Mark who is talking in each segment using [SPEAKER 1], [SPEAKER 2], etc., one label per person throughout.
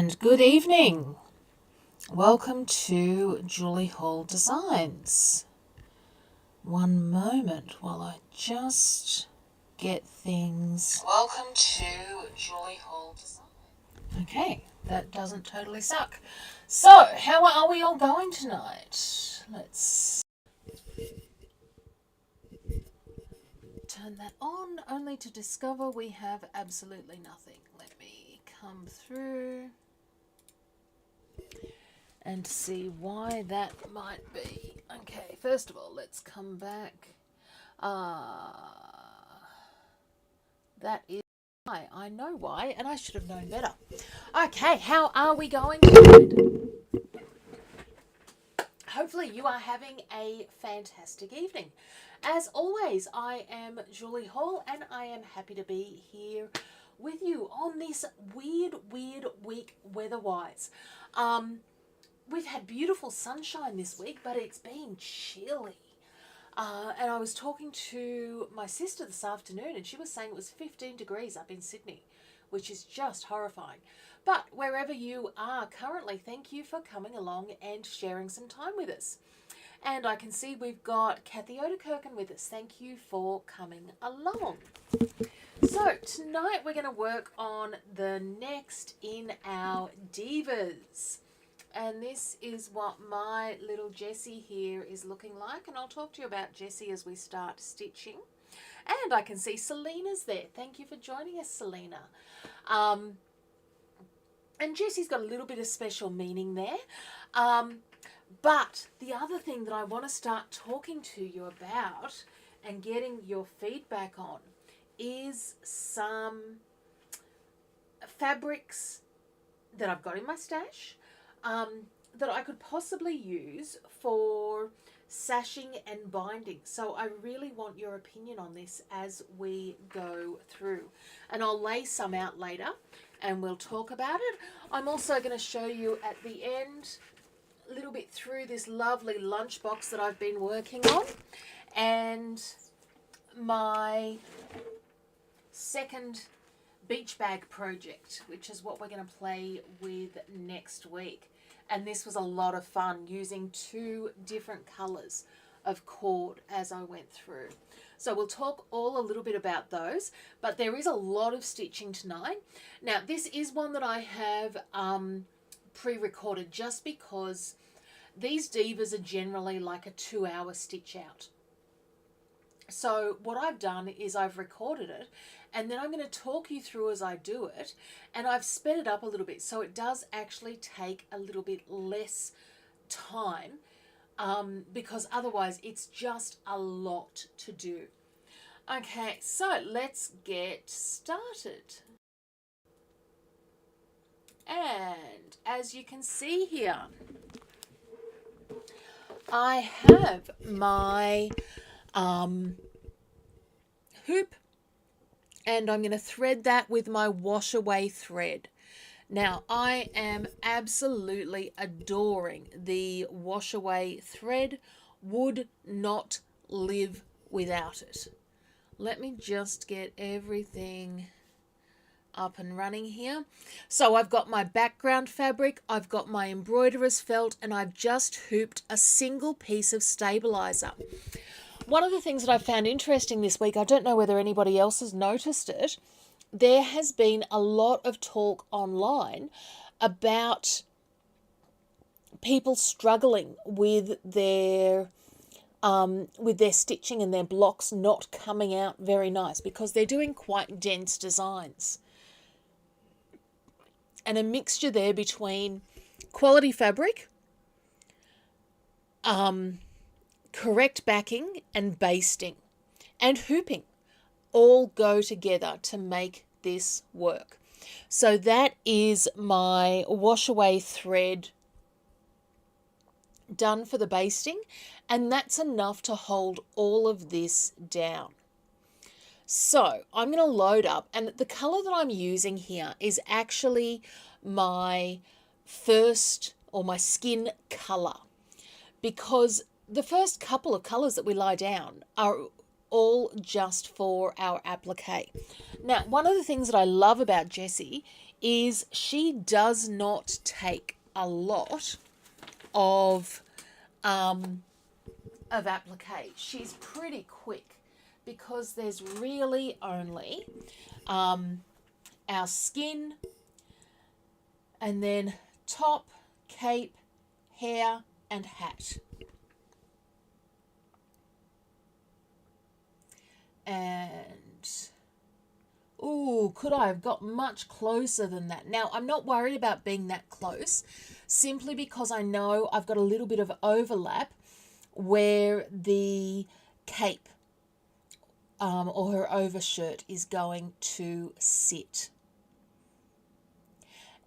[SPEAKER 1] And good evening. Welcome to Julie Hall Designs. One moment while I just get things. Welcome to Julie Hall Designs. Okay, that doesn't totally suck. So, how are we all going tonight? Let's turn that on, only to discover we have absolutely nothing. Let me come through and see why that might be. Okay, first of all, let's come back. That is why. I know why, and I should have known better. Okay, how are we going tonight? Hopefully you are having a fantastic evening. As always, I am Julie Hall, and I am happy to be here with you on this weird week weather-wise. We've had beautiful sunshine this week, but it's been chilly. And I was talking to my sister this afternoon, and she was saying it was 15 degrees up in Sydney, which is just horrifying. But wherever you are currently, thank you for coming along and sharing some time with us. And I can see we've got Kathy Odekirken with us. Thank you for coming along. So tonight we're going to work on the next in our Divas. And this is what my little Jessie here is looking like. And I'll talk to you about Jessie as we start stitching. And I can see Selena's there. Thank you for joining us, Selena. And Jessie's got a little bit of special meaning there. But the other thing that I want to start talking to you about and getting your feedback on is some fabrics that I've got in my stash that I could possibly use for sashing and binding. So I really want your opinion on this as we go through. And I'll lay some out later and we'll talk about it. I'm also going to show you at the end a little bit through this lovely lunchbox that I've been working on and my second beach bag project, which is what we're going to play with next week. And this was a lot of fun using two different colours of cord as I went through. So we'll talk all a little bit about those, but there is a lot of stitching tonight. Now this is one that I have pre-recorded just because these divas are generally like a 2-hour stitch out. So what I've done is I've recorded it and then I'm going to talk you through as I do it, and I've sped it up a little bit so it does actually take a little bit less time because otherwise it's just a lot to do. Okay, so let's get started. And as you can see here, I have my hoop, and I'm going to thread that with my wash away thread. Now I am absolutely adoring the wash away thread, would not live without it. Let me just get everything up and running here. So I've got my background fabric, I've got my embroiderer's felt, and I've just hooped a single piece of stabilizer. One of the things that I found interesting this week, I don't know whether anybody else has noticed it, there has been a lot of talk online about people struggling with their stitching and their blocks not coming out very nice because they're doing quite dense designs. And a mixture there between quality fabric, correct backing and basting and hooping all go together to make this work. So that is my wash away thread done for the basting, and that's enough to hold all of this down. So I'm going to load up, and the color that I'm using here is actually my first or my skin color, because the first couple of colors that we lie down are all just for our applique. Now, one of the things that I love about Jessie is she does not take a lot of applique. She's pretty quick because there's really only our skin, and then top, cape, hair, and hat. And, ooh, could I have got much closer than that? Now, I'm not worried about being that close, simply because I know I've got a little bit of overlap where the cape or her overshirt is going to sit.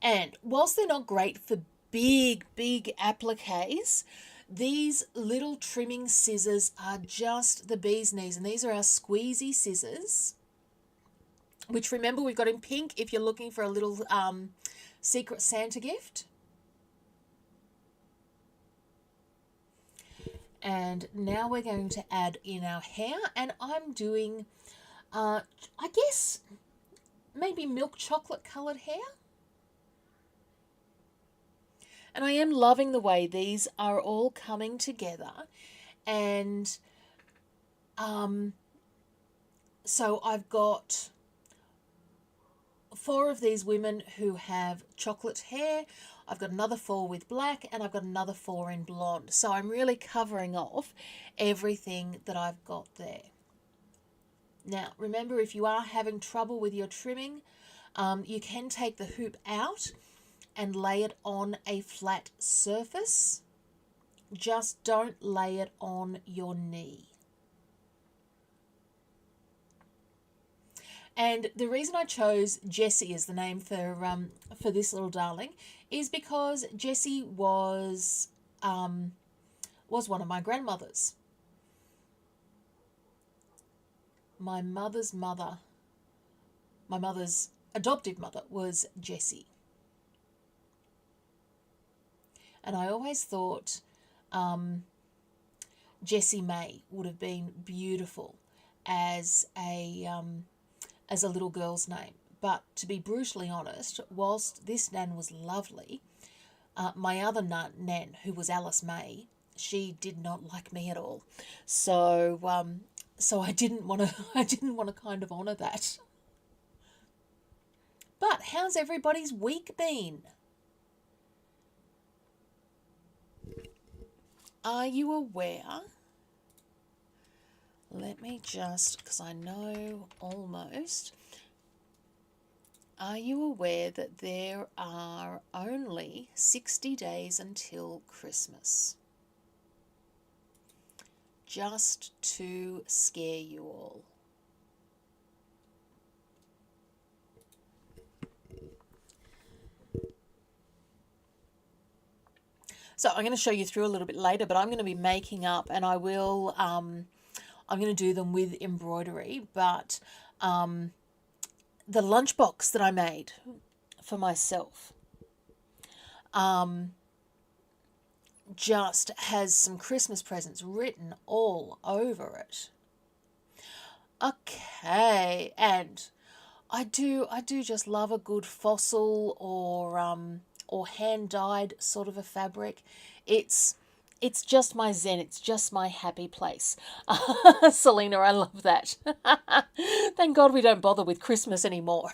[SPEAKER 1] And whilst they're not great for big appliques, these little trimming scissors are just the bee's knees. And these are our squeezy scissors, which, remember, we've got in pink if you're looking for a little Secret Santa gift. And now we're going to add in our hair, and I'm doing, I guess, maybe milk chocolate coloured hair. And I am loving the way these are all coming together. And so I've got 4 of these women who have chocolate hair. I've got another 4 with black, and I've got another 4 in blonde. So I'm really covering off everything that I've got there. Now, remember, if you are having trouble with your trimming, you can take the hoop out and lay it on a flat surface. Just don't lay it on your knee. And the reason I chose Jessie as the name for this little darling is because Jessie was one of my grandmothers. My mother's adoptive mother was Jessie. And I always thought Jessie May would have been beautiful as a little girl's name. But to be brutally honest, whilst this Nan was lovely, my other Nan, who was Alice May, she did not like me at all. So I didn't want to kind of honour that. But how's everybody's week been? Are you aware? Let me just, because I know almost. Are you aware that there are only 60 days until Christmas? Just to scare you all. So I'm going to show you through a little bit later, but I'm going to be making up, and I will, I'm going to do them with embroidery, but the lunchbox that I made for myself just has some Christmas presents written all over it. Okay, and I do just love a good fossil or hand-dyed sort of a fabric. It's just my zen. It's just my happy place. Selena, I love that. Thank God we don't bother with Christmas anymore.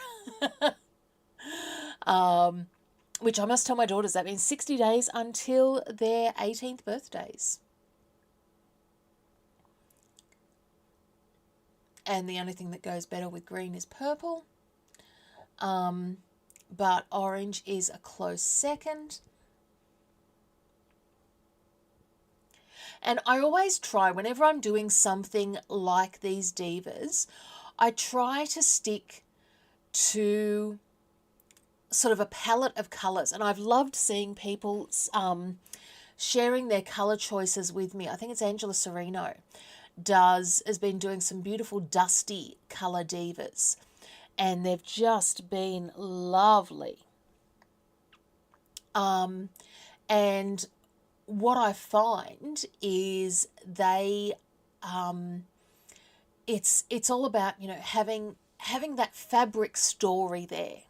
[SPEAKER 1] Which I must tell my daughters, that means 60 days until their 18th birthdays. And the only thing that goes better with green is purple. But orange is a close second. And I always try, whenever I'm doing something like these divas, I try to stick to sort of a palette of colours. And I've loved seeing people sharing their colour choices with me. I think it's Angela Sereno has been doing some beautiful dusty colour divas. And they've just been lovely. And what I find is they, it's all about, having that fabric story there.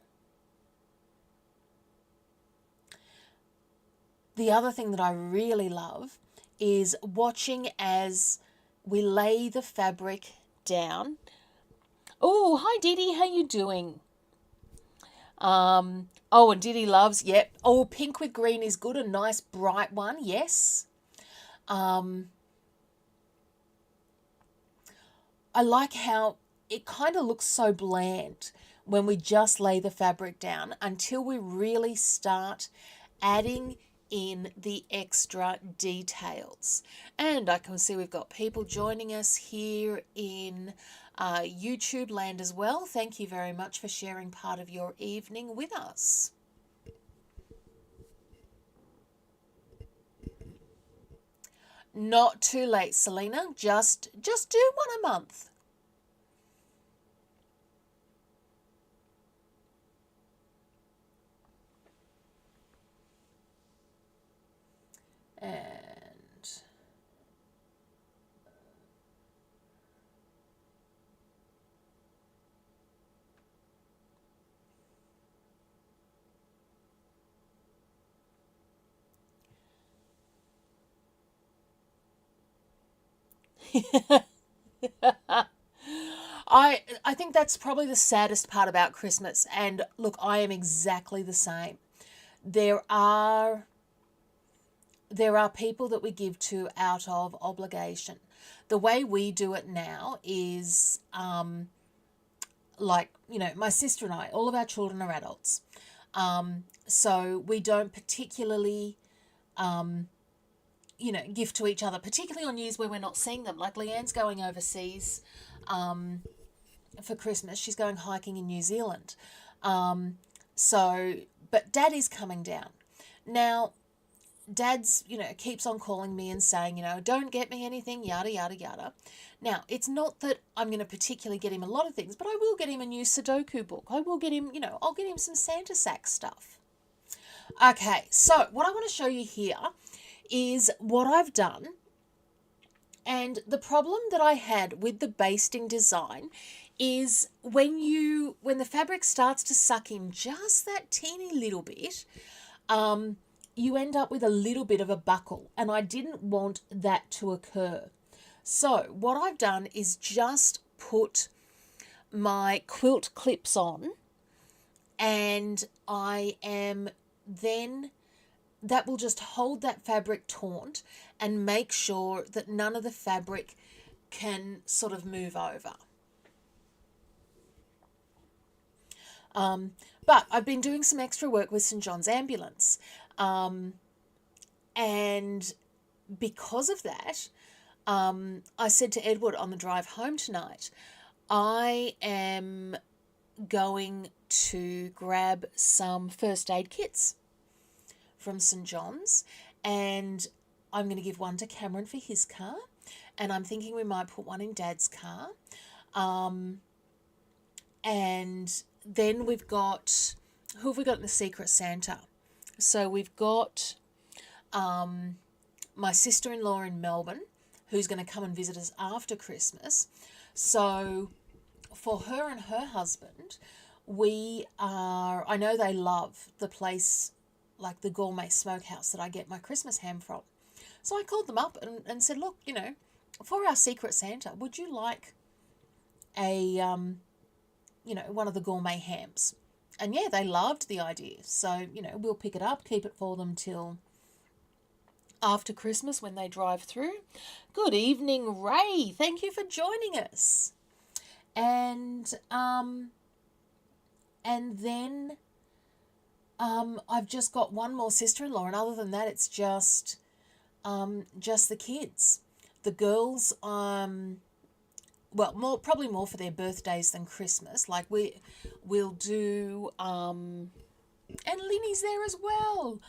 [SPEAKER 1] the other thing that I really love is watching as we lay the fabric down. Oh, hi Didi, how you doing? Oh, and Didi loves, yep. Oh, pink with green is good, a nice bright one, yes. I like how it kind of looks so bland when we just lay the fabric down until we really start adding in the extra details. And I can see we've got people joining us here in YouTube land as well. Thank you very much for sharing part of your evening with us. Not too late, Selena. Just do one a month. And I think that's probably the saddest part about Christmas. And look, I am exactly the same. There are people that we give to out of obligation. The way we do it now is like, you know, my sister and I, all of our children are adults. So we don't particularly you know, gift to each other, particularly on years where we're not seeing them. Like Leanne's going overseas for Christmas. She's going hiking in New Zealand. But Dad is coming down. Now, Dad's, you know, keeps on calling me and saying, you know, don't get me anything, yada, yada, yada. Now, it's not that I'm going to particularly get him a lot of things, but I will get him a new Sudoku book. I will get him, you know, I'll get him some Santa sack stuff. Okay, so what I want to show you here is what I've done. And the problem that I had with the basting design is when the fabric starts to suck in just that teeny little bit, you end up with a little bit of a buckle, and I didn't want that to occur. So what I've done is just put my quilt clips on, and I am then, that will just hold that fabric taut and make sure that none of the fabric can sort of move over. But I've been doing some extra work with St. John's Ambulance. And because of that, I said to Edward on the drive home tonight, I am going to grab some first aid kits from St. John's, and I'm going to give one to Cameron for his car, and I'm thinking we might put one in Dad's car. And then we've got, who have we got in the Secret Santa? So we've got my sister-in-law in Melbourne, who's going to come and visit us after Christmas. So for her and her husband, I know they love the place, like the gourmet smokehouse that I get my Christmas ham from. So I called them up and said, look, you know, for our Secret Santa, would you like a, you know, one of the gourmet hams? And yeah, they loved the idea. So, you know, we'll pick it up, keep it for them till after Christmas when they drive through. Good evening, Ray. Thank you for joining us. And then I've just got one more sister-in-law, and other than that, it's just the kids. The girls, well, probably more for their birthdays than Christmas. Like we'll do, and Linny's there as well.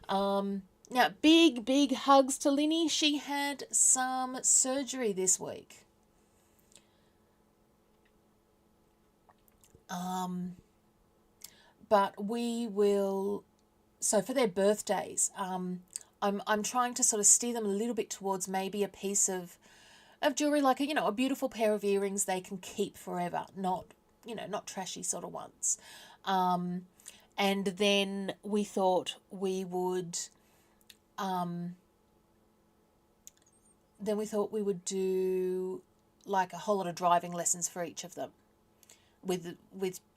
[SPEAKER 1] Now, big hugs to Linny. She had some surgery this week. But we will, so for their birthdays, I'm trying to sort of steer them a little bit towards maybe a piece of jewellery, like a, you know, a beautiful pair of earrings they can keep forever, not, you know, not trashy sort of ones. And then we thought we would then we thought we would do like a whole lot of driving lessons for each of them with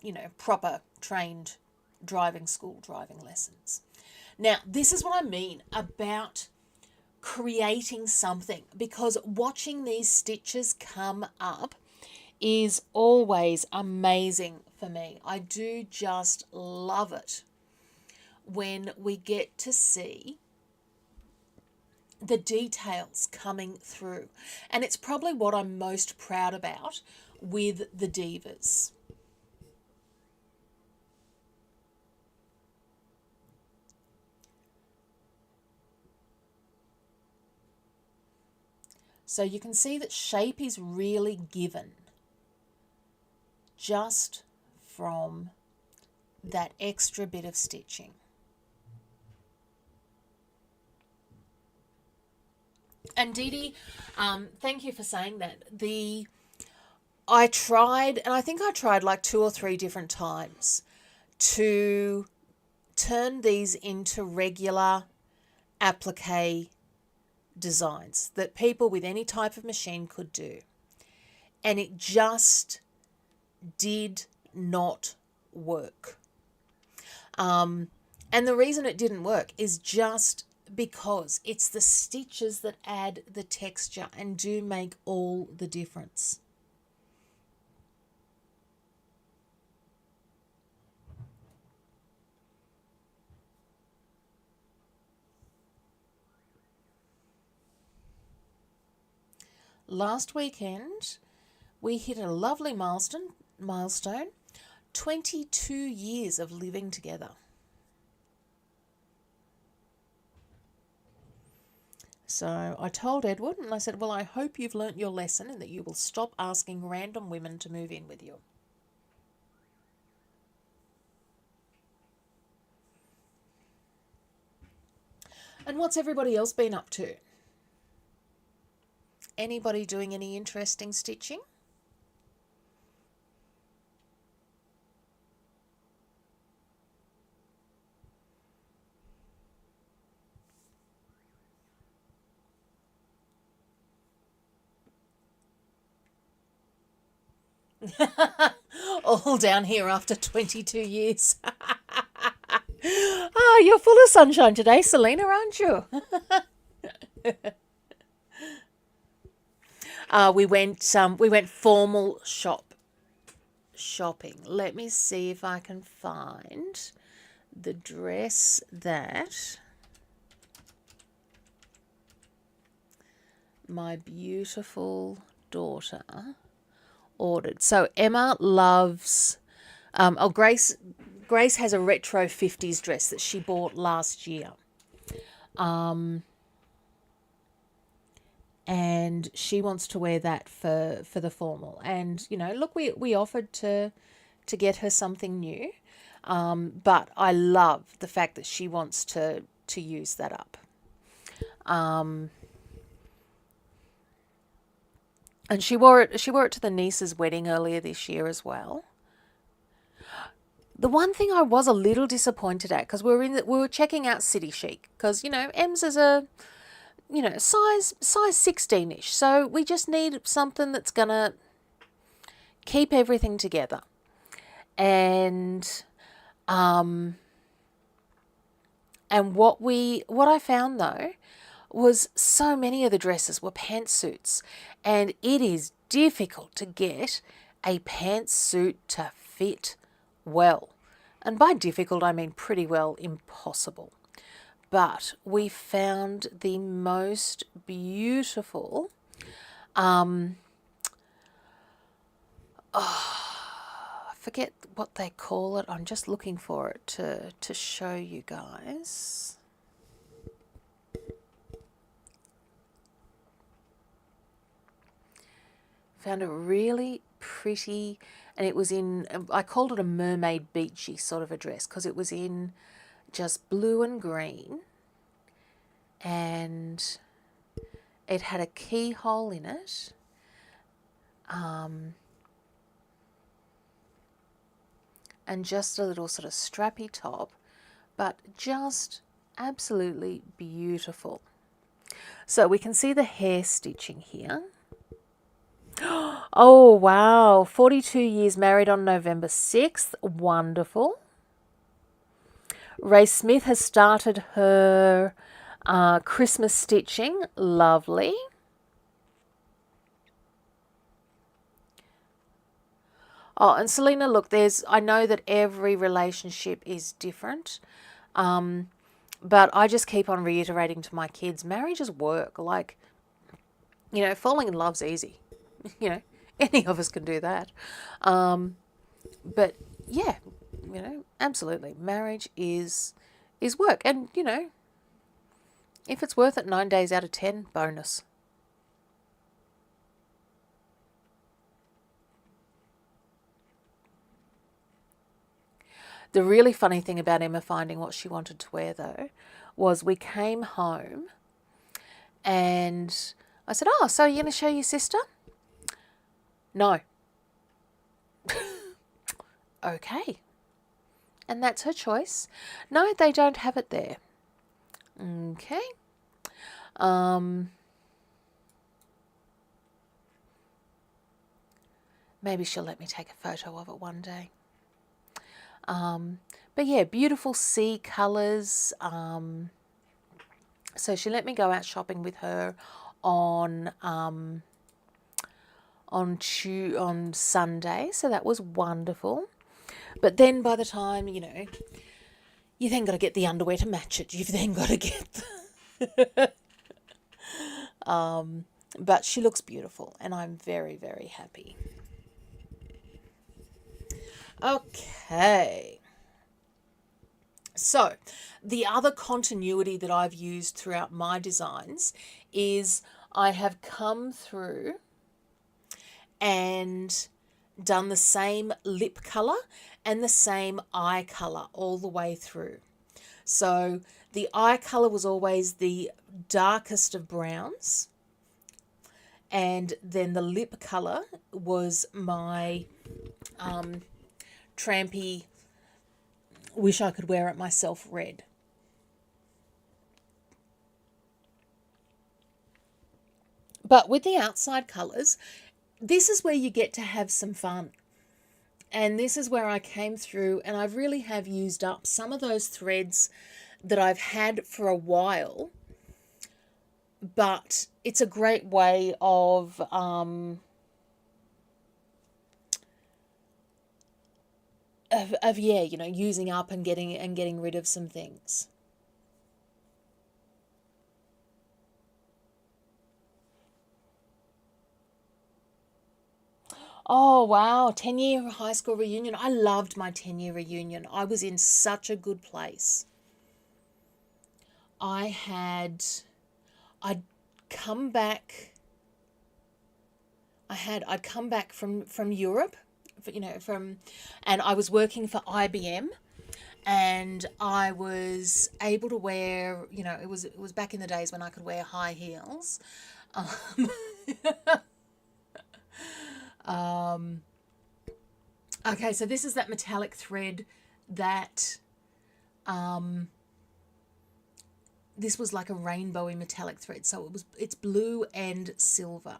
[SPEAKER 1] you know, proper trained driving school driving lessons. Now, this is what I mean about creating something, because watching these stitches come up is always amazing for me. I do just love it when we get to see the details coming through. And it's probably what I'm most proud about with the Divas. So you can see that shape is really given just from that extra bit of stitching. And Dee Dee, thank you for saying that. I tried, and I think I tried like 2 or 3 different times to turn these into regular applique designs that people with any type of machine could do. And it just did not work. And the reason it didn't work is just because it's the stitches that add the texture and do make all the difference. Last weekend, we hit a lovely milestone, 22 years of living together. So I told Edward, and I said, well, I hope you've learnt your lesson and that you will stop asking random women to move in with you. And what's everybody else been up to? Anybody doing any interesting stitching? All down here after 22 years. Oh, you're full of sunshine today, Selena, aren't you? We went formal shopping. Let me see if I can find the dress that my beautiful daughter ordered. So Emma loves, Grace has a retro 50s dress that she bought last year. And she wants to wear that for the formal. And, you know, look, we offered to get her something new. But I love the fact that she wants to use that up. And she wore it to the niece's wedding earlier this year as well. The one thing I was a little disappointed at, because we were checking out City Chic, because, you know, Em's is a, you know, size 16-ish. So we just need something that's going to keep everything together. And what I found though was so many of the dresses were pantsuits, and it is difficult to get a pantsuit to fit well. And by difficult, I mean pretty well impossible. But we found the most beautiful, I forget what they call it. I'm just looking for it to show you guys. Found a really pretty, and it was in, I called it a mermaid beachy sort of a dress, because it was in just blue and green, and it had a keyhole in it, and just a little sort of strappy top, but just Absolutely beautiful. So we can see the hair stitching here. Oh, wow. 42 years married on November 6th. Wonderful. Ray Smith has started her Christmas stitching. Lovely. Oh, and Selena, look, I know that every relationship is different. But I just keep on reiterating to my kids, marriage is work. Like, falling in love's easy. Any of us can do that. But yeah, absolutely. Marriage is work. And, if it's worth it 9 days out of 10, bonus. The really funny thing about Emma finding what she wanted to wear, though, was we came home and I said, oh, so are you going to show your sister? No. Okay. And that's her choice. No, they don't have it there. Okay. Maybe she'll let me take a photo of it one day. But yeah, beautiful sea colours. So she let me go out shopping with her on Sunday, so that was wonderful. But then by the time, you then got to get the underwear to match it. You've then got to get but she looks beautiful and I'm very, very happy. Okay. So, the other continuity that I've used throughout my designs is I have come through and done the same lip colour and the same eye colour all the way through. So the eye colour was always the darkest of browns, and then the lip colour was my trampy, wish I could wear it myself red. But with the outside colours, this is where you get to have some fun. And this is where I came through and I really have used up some of those threads that I've had for a while. But it's a great way of using up and getting rid of some things. Oh, wow. 10-year high school reunion. I loved my 10-year reunion. I was in such a good place. I'd come back. I'd come back from Europe, and I was working for IBM, and I was able to wear, it was back in the days when I could wear high heels. Okay, so this is that metallic thread that, this was like a rainbowy metallic thread. So it's blue and silver.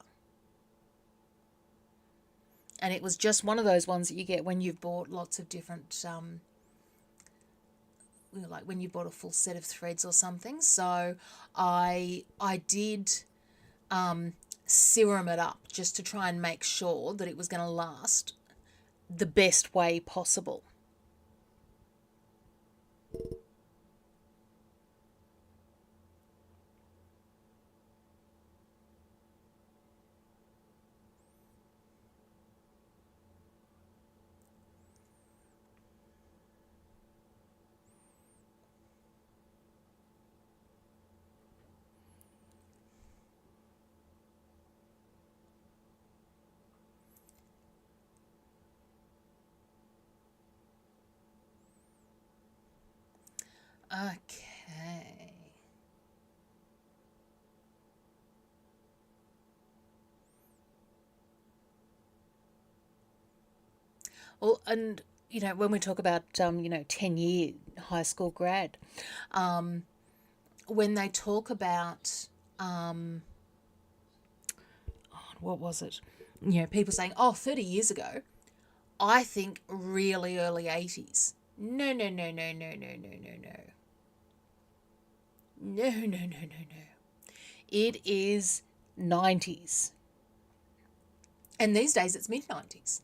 [SPEAKER 1] And it was just one of those ones that you get when you've bought lots of different, like when you bought a full set of threads or something. So I did serum it up just to try and make sure that it was going to last the best way possible. Okay. Well, and when we talk about 10-year high school grad, when they talk about, what was it? You know, people saying, oh, 30 years ago, I think really early 80s. No, no, no, no, no, no, no, no, no. No, no, no, no, no. It is 90s. And these days it's mid-90s.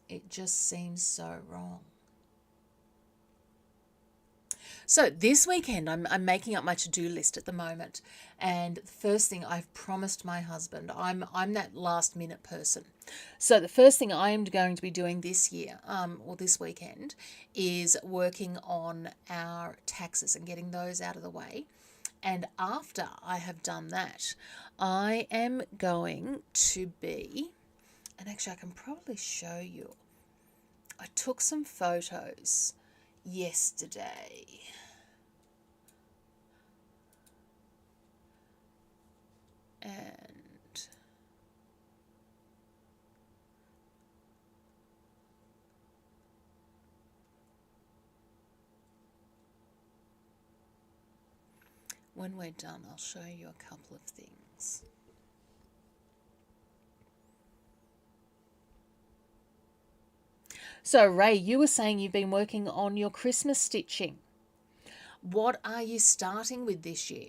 [SPEAKER 1] It just seems so wrong. So this weekend, I'm making up my to-do list at the moment, and the first thing I've promised my husband, I'm that last minute person. So the first thing I am going to be doing this year, or this weekend, is working on our taxes and getting those out of the way. And after I have done that, I am going to be, and actually I can probably show you, I took some photos yesterday. And when we're done, I'll show you a couple of things. So, Ray, you were saying you've been working on your Christmas stitching. What are you starting with this year?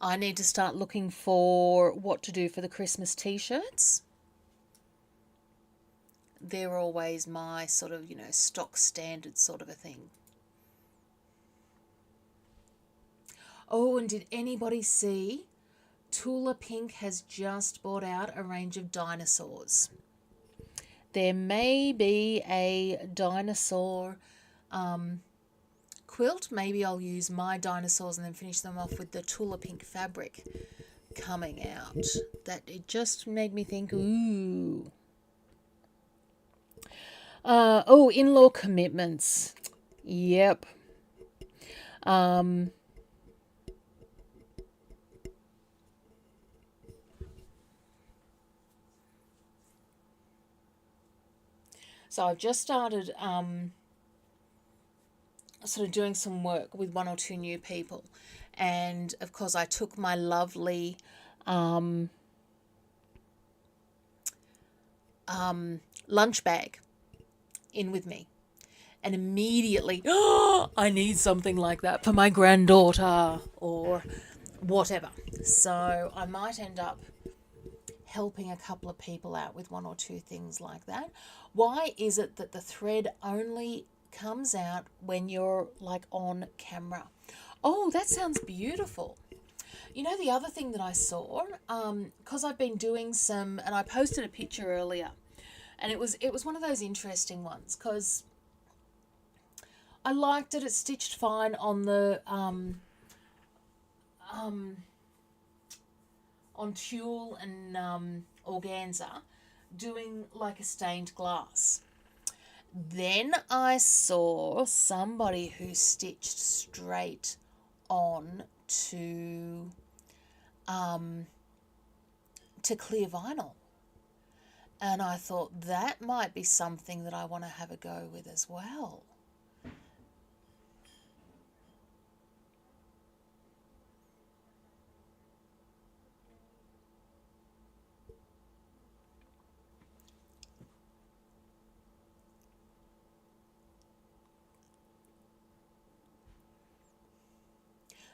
[SPEAKER 1] I need to start looking for what to do for the Christmas t-shirts. They're always my sort of, stock standard sort of a thing. Oh, and did anybody see Tula Pink has just brought out a range of dinosaurs? There may be a dinosaur quilt. Maybe I'll use my dinosaurs and then finish them off with the Tula Pink fabric coming out. That it just made me think, ooh. In-law commitments. Yep. So I've just started sort of doing some work with one or two new people. And, of course, I took my lovely lunch bag in with me. And immediately, I need something like that for my granddaughter or whatever. So I might end up helping a couple of people out with one or two things like that. Why is it that the thread only comes out when you're like on camera? Oh, that sounds beautiful. You know, the other thing that I saw, because I've been doing some, and I posted a picture earlier, and it was one of those interesting ones because I liked it. It stitched fine on the on tulle and organza, doing like a stained glass. Then I saw somebody who stitched straight on to clear vinyl. And I thought that might be something that I want to have a go with as well.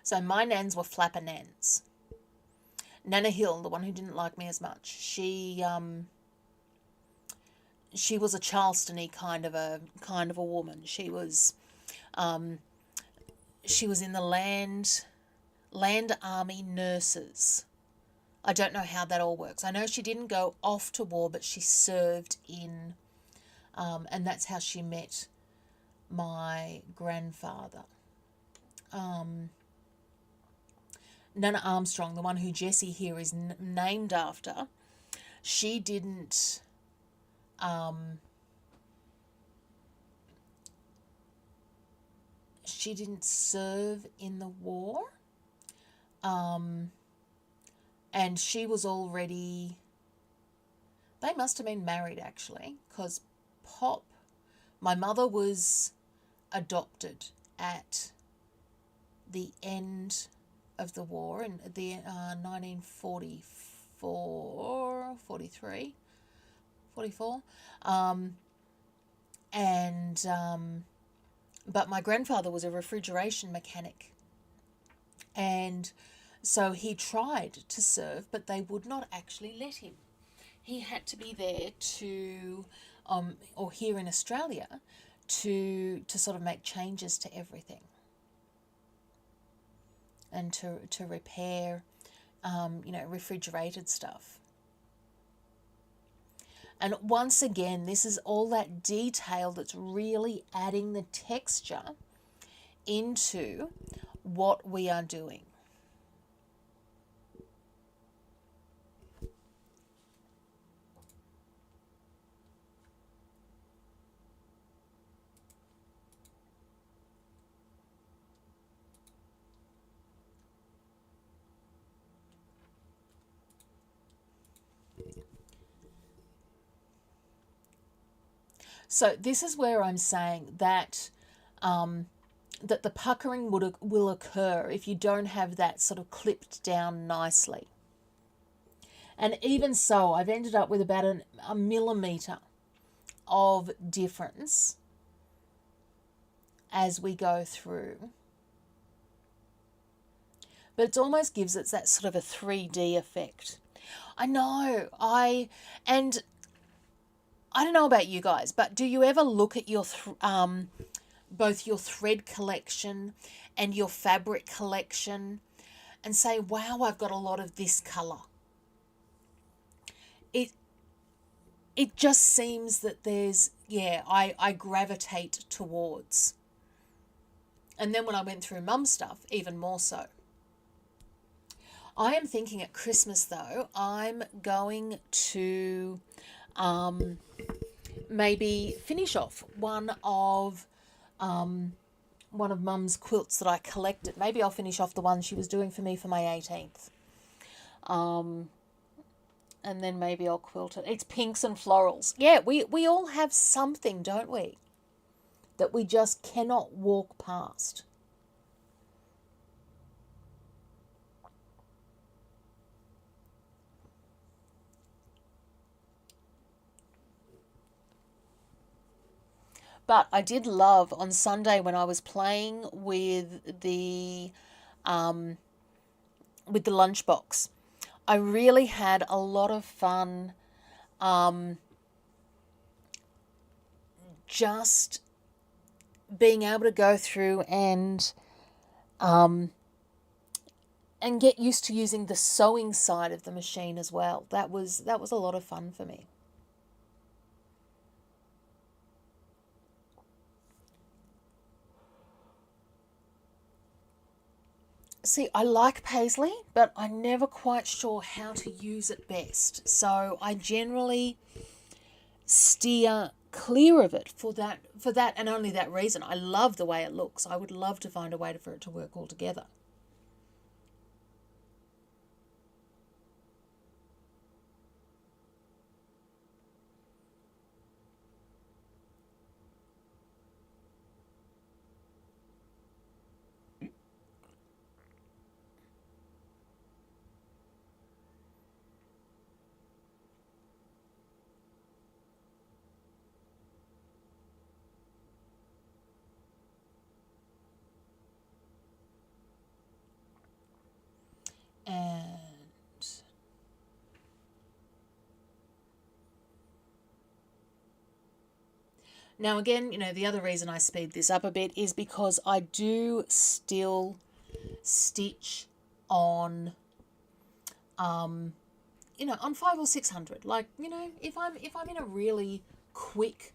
[SPEAKER 1] So my nans were flapper nans. Nana Hill, the one who didn't like me as much, she was a Charleston-y kind of a woman. She was in the land army nurses. I don't know how that all works. I know she didn't go off to war, but she served in, and that's how she met my grandfather. Nana Armstrong, the one who Jessie here is named after, she didn't serve in the war. And she was already, they must have been married actually, because Pop, my mother was adopted at the end of the war in the 1944, 43, 44. But my grandfather was a refrigeration mechanic. And so he tried to serve, but they would not actually let him. He had to be there to, or here in Australia, to sort of make changes to everything. And to repair, refrigerated stuff. And once again, this is all that detail that's really adding the texture into what we are doing. So this is where I'm saying that that the puckering will occur if you don't have that sort of clipped down nicely. And even so, I've ended up with about a millimetre of difference as we go through. But it almost gives it that sort of a 3D effect. I know, and I don't know about you guys, but do you ever look at your both your thread collection and your fabric collection and say, wow, I've got a lot of this colour? It just seems that there's, I gravitate towards. And then when I went through Mum's stuff, even more so. I am thinking at Christmas, though, I'm going to maybe finish off one of Mum's quilts that I collected. Maybe I'll finish off the one she was doing for me for my 18th. And then maybe I'll quilt it. It's pinks and florals. Yeah, we all have something, don't we? That we just cannot walk past. But I did love on Sunday when I was playing with the lunchbox. I really had a lot of fun just being able to go through and get used to using the sewing side of the machine as well. That was a lot of fun for me. See, I like paisley, but I'm never quite sure how to use it best. So I generally steer clear of it for that and only that reason. I love the way it looks. I would love to find a way for it to work all together. And now again, the other reason I speed this up a bit is because I do still stitch on on 500 or 600. Like, if I'm in a really quick,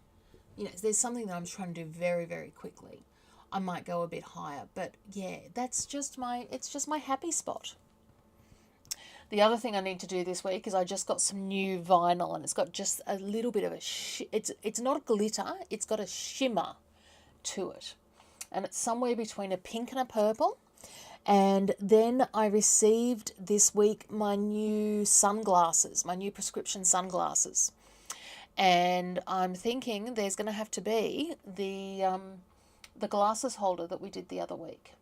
[SPEAKER 1] there's something that I'm trying to do very, very quickly, I might go a bit higher. But yeah, it's just my happy spot. The other thing I need to do this week is I just got some new vinyl, and it's got just a little bit of a it's not glitter, it's got a shimmer to it, and it's somewhere between a pink and a purple, And then I received this week my new sunglasses, my new prescription sunglasses. And I'm thinking there's going to have to be the glasses holder that we did the other week.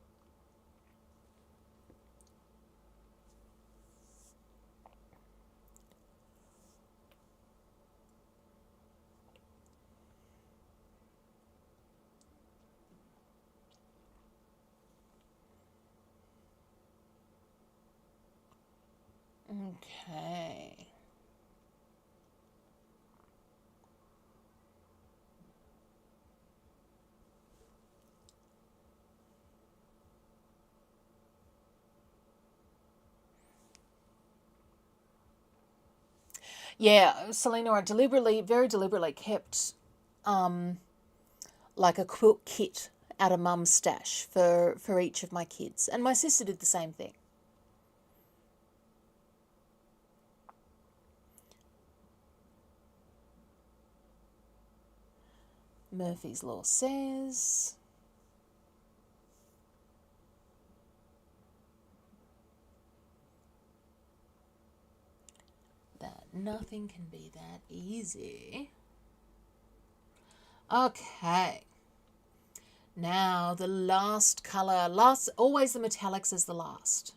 [SPEAKER 1] Okay. Yeah, Selena, I very deliberately kept like a quilt kit out of Mum's stash for each of my kids. And my sister did the same thing. Murphy's Law says... that nothing can be that easy. Okay. Now the last colour, always the metallics is the last.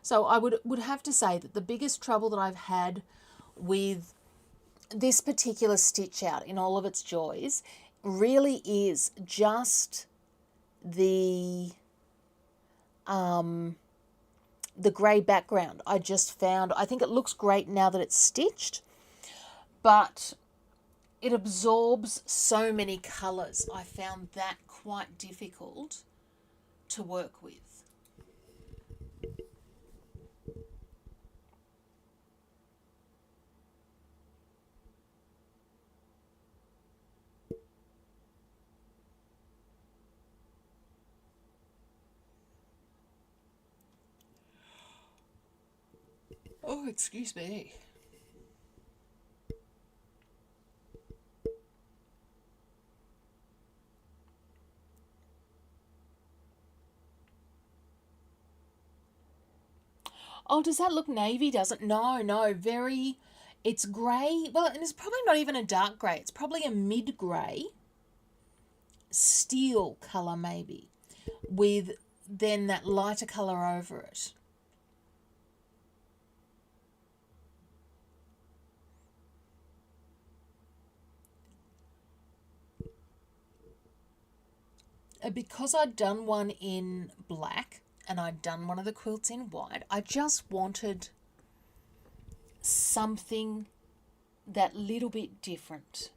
[SPEAKER 1] So I would have to say that the biggest trouble that I've had with this particular stitch out in all of its joys really is just the grey background. I think it looks great now that it's stitched, but it absorbs so many colours. I found that quite difficult to work with. Oh, excuse me. Oh, does that look navy? Does it? No, it's grey. Well, and it's probably not even a dark grey. It's probably a mid-grey, steel colour maybe, with then that lighter colour over it. Because I'd done one in black and I'd done one of the quilts in white, I just wanted something that little bit different.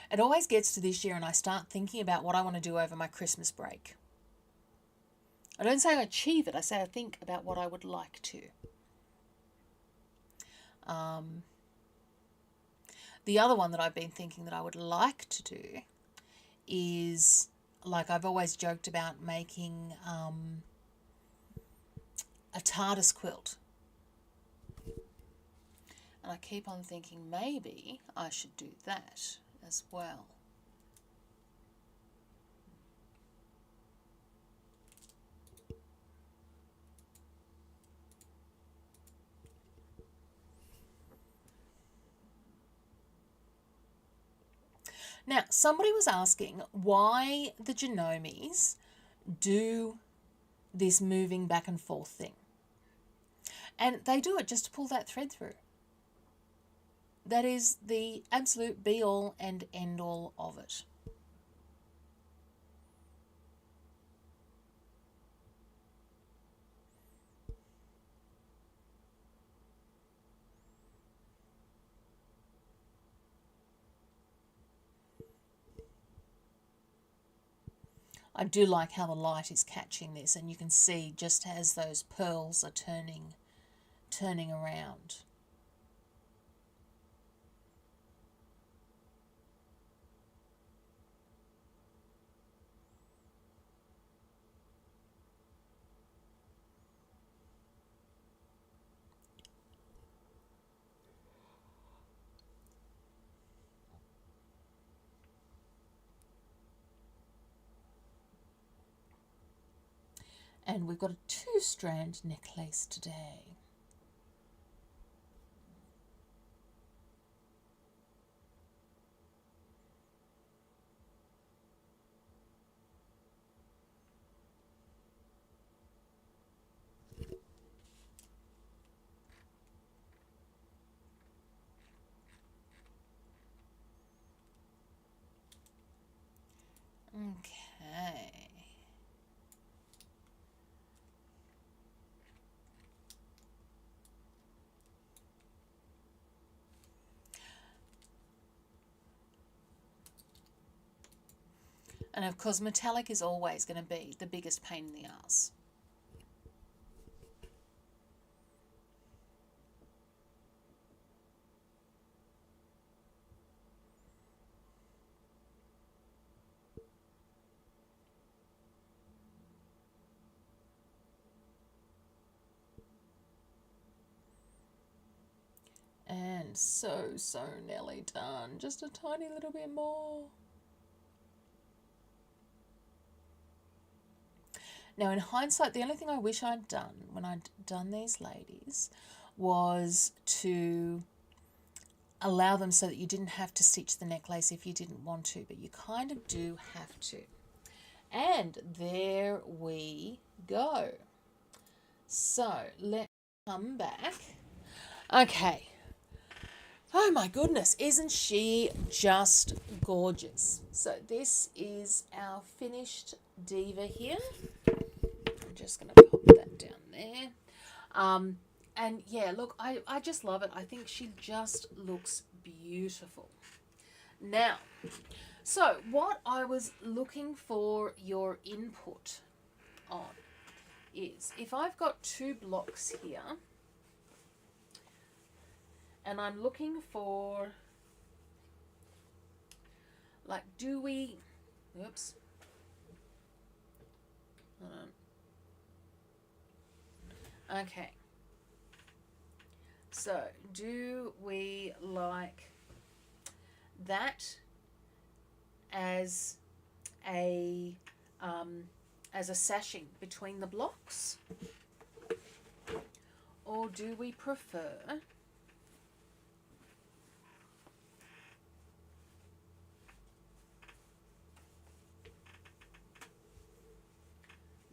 [SPEAKER 1] It always gets to this year and I start thinking about what I want to do over my Christmas break. I don't say I achieve it, I say I think about what I would like to. The other one that I've been thinking that I would like to do is, like I've always joked about making a TARDIS quilt. And I keep on thinking maybe I should do that as well. Now, somebody was asking why the Janomes do this moving back and forth thing. And they do it just to pull that thread through. That is the absolute be-all and end-all of it. I do like how the light is catching this, and you can see just as those pearls are turning around. And we've got a 2-strand necklace today. Okay. And of course, metallic is always going to be the biggest pain in the ass. And so nearly done. Just a tiny little bit more. Now, in hindsight, the only thing I wish I'd done when I'd done these ladies was to allow them so that you didn't have to stitch the necklace if you didn't want to, but you kind of do have to. And there we go. So let's come back. Okay. Oh my goodness, isn't she just gorgeous? So this is our finished diva here. I'm just going to pop that down there. And yeah, look, I just love it. I think she just looks beautiful. Now, so what I was looking for your input on is if I've got 2 blocks here, and I'm looking for, like, do we, oops, okay, so do we like that as a sashing between the blocks, or do we prefer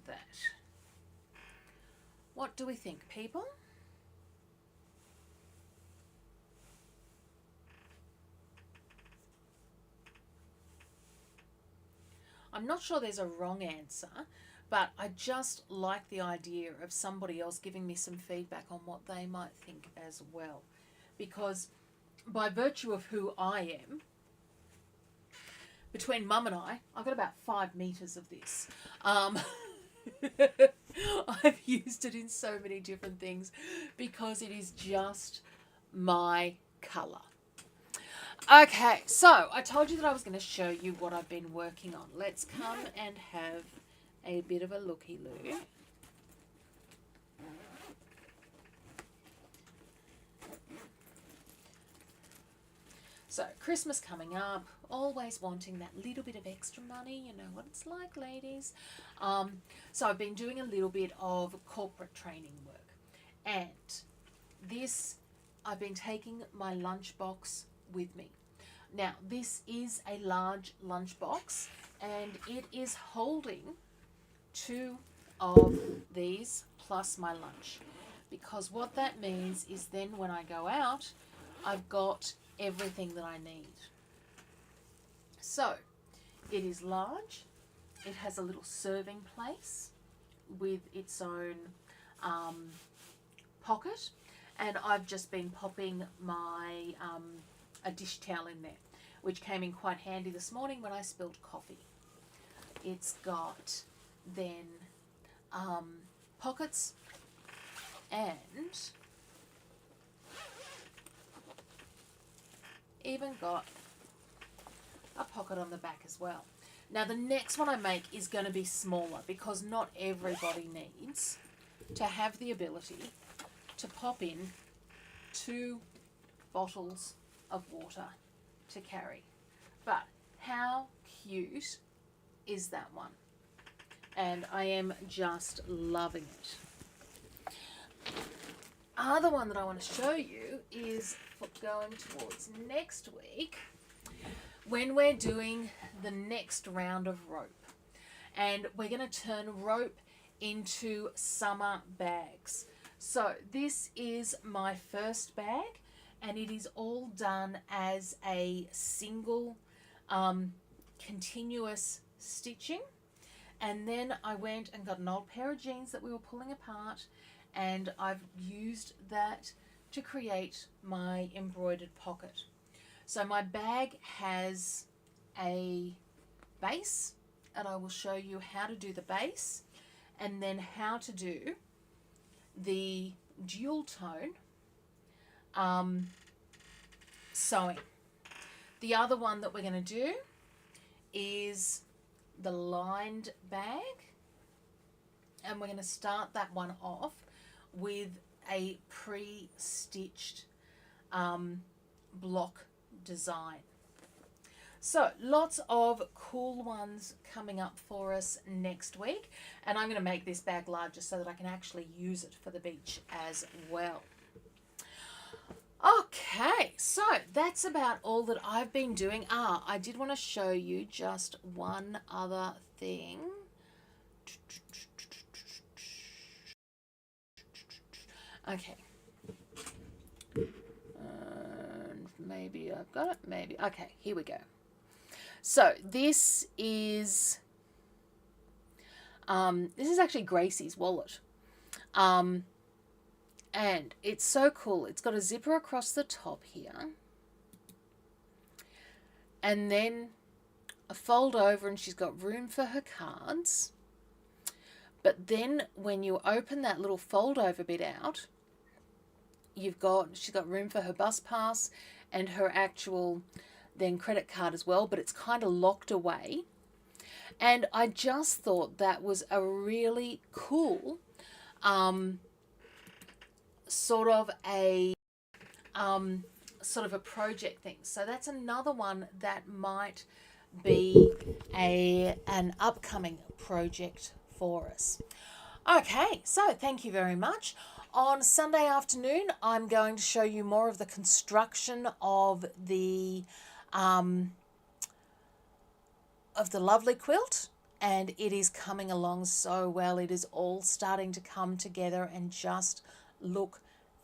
[SPEAKER 1] that? What do we think, people? I'm not sure there's a wrong answer, but I just like the idea of somebody else giving me some feedback on what they might think as well. Because by virtue of who I am, between Mum and I've got about 5 meters of this. I've used it in so many different things because it is just my colour. Okay, so I told you that I was going to show you what I've been working on. Let's come and have a bit of a looky-loo. So, Christmas coming up, always wanting that little bit of extra money, you know what it's like, ladies. So I've been doing a little bit of corporate training work. And this, I've been taking my lunchbox with me. Now, this is a large lunchbox, and it is holding 2 of these plus my lunch. Because what that means is then when I go out, I've got everything that I need. So, it is large. It has a little serving place with its own pocket, and I've just been popping my a dish towel in there, which came in quite handy this morning when I spilled coffee. It's got then pockets and even got a pocket on the back as well. Now the next one I make is going to be smaller because not everybody needs to have the ability to pop in 2 bottles of water to carry. But how cute is that one? and I am just loving it. Other one that I want to show you is for going towards next week when we're doing the next round of rope. And we're going to turn rope into summer bags. So this is my first bag, and it is all done as a single continuous stitching. And then I went and got an old pair of jeans that we were pulling apart, and I've used that to create my embroidered pocket. So my bag has a base, and I will show you how to do the base and then how to do the dual tone sewing. The other one that we're going to do is the lined bag, and we're going to start that one off with a pre-stitched block design. So lots of cool ones coming up for us next week, and I'm going to make this bag larger so that I can actually use it for the beach as well. Okay, so that's about all that I've been doing. I did want to show you just one other thing. Okay. Maybe I've got it, maybe. Okay, here we go. So this is actually Gracie's wallet. And it's so cool. It's got a zipper across the top here, and then a fold over, and she's got room for her cards. But then when you open that little fold over bit out, she's got room for her bus pass and her actual then credit card as well, but it's kind of locked away. And I just thought that was a really cool sort of a project thing. So that's another one that might be an upcoming project for us. Okay, so thank you very much. On Sunday afternoon, I'm going to show you more of the construction of the lovely quilt, and it is coming along so well. It is all starting to come together and just look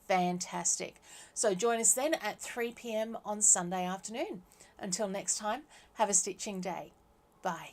[SPEAKER 1] fantastic. So join us then at 3 p.m. on Sunday afternoon. Until next time, have a stitching day. Bye.